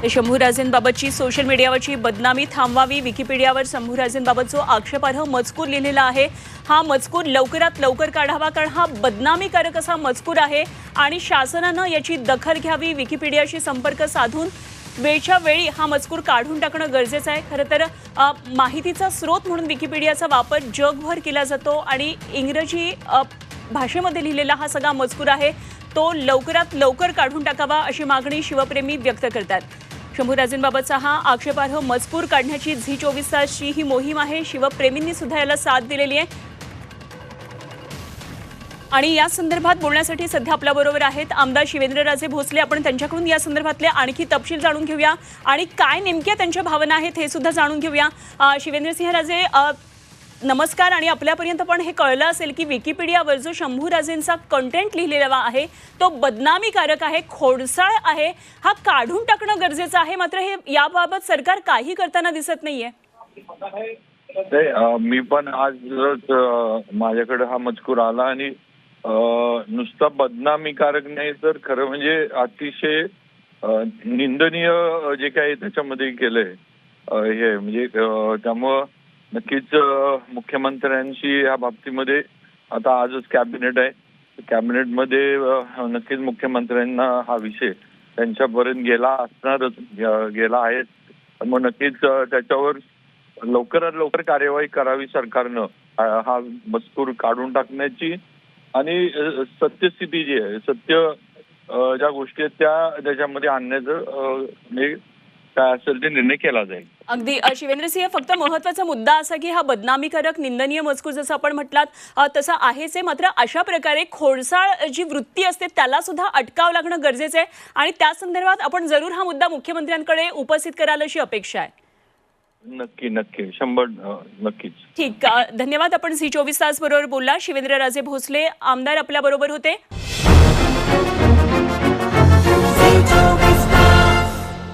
शंभूराजेंबाबतची social मीडियावरची बदनामी थांबवावी, विकिपीडियावर शंभूराजेंबाबत जो आक्षेपार्ह मजकूर लिहिलेला आहे हा मजकूर लवकरात लवकर काढावा, कारण हा बदनामीकारक असा मजकूर आहे आणि शासनानं याची दखल घ्यावी, विकिपीडियाशी संपर्क साधून वेळच्या वेळी हा मजकूर काढून टाकणं गरजेचं आहे। खरं तर माहितीचा स्रोत म्हणून विकिपीडियाचा वापर जगभर केला जातो आणि इंग्रजी भाषेमध्ये लिहिलेला हा सगळा मजकूर आहे तो लवकरात लवकर काढून टाकावा अशी मागणी शिवप्रेमी व्यक्त करतात। शंभूराजेंबाबतचा हा आक्षेपार्ह मजकूर काढण्याची झी24 तासची ही मोहीम आहे, शिवप्रेमींनी सुद्धा याला साथ दिलेली आहे आणि या संदर्भात बोलण्यासाठी सध्या आपल्याबरोबर आहेत आमदार शिवेंद्रराजे भोसले। आपण त्यांच्याकडून या संदर्भातले आणखी तपशील जाणून घेऊया आणि काय नेमक्या त्यांच्या भावना आहेत हे सुद्धा जाणून घेऊया। शिवेंद्रसिंहराजे नमस्कार। आणि आपल्यापर्यंत पण हे कळलं असेल की विकिपीडियावर जो शंभूराजेंचा कंटेंट लिहिलेला आहे तो बदनामीकारक आहे, खोडसाळ आहे, हा काढून टाकणं गरजेचं आहे, मात्र हे याबाबत सरकार काही करताना दिसत नाहीये। मी पण आजच माझ्याकडे हा मजकूर आला आणि नुसता बदनामीकारक नाही तर खरं म्हणजे अतिशय निंदनीय जे काही त्याच्यामध्ये केलंय हे म्हणजे त्यामुळं नक्कीच मुख्यमंत्र्यांशी या बाबतीमध्ये आता आजच कॅबिनेट आहे, कॅबिनेटमध्ये नक्कीच मुख्यमंत्र्यांना हा विषय त्यांच्यापर्यंत गेला असणारच, गेला आहे। मग नक्कीच त्याच्यावर लवकरात लवकर कार्यवाही करावी सरकारनं, हा मजकूर काढून टाकण्याची आणि सत्यस्थिती जी आहे, सत्य ज्या गोष्टी आहेत त्याच्यामध्ये आणण्याचं काय असेल ते निर्णय केला जाईल। अगदी शिवेंद्रसिंह, फक्त महत्त्वाचा मुद्दा असा की हा बदनामीकारक निंदनीय मजकूर जसं आपण म्हटलात तसा आहेच आहे, मात्र अशा प्रकारे खोडसाळ जी वृत्ती असते त्याला सुद्धा अटकाव लागणं गरजेचं आहे आणि त्या संदर्भात आपण जरूर हा मुद्दा मुख्यमंत्र्यांकडे उपस्थित कराल अशी अपेक्षा आहे। नक्की नक्की 100 नक्कीच। ठीक, धन्यवाद। आपण झी24 तास बरोबर बोलला। शिवेंद्रराजे भोसले आमदार आपल्या बरोबर होते।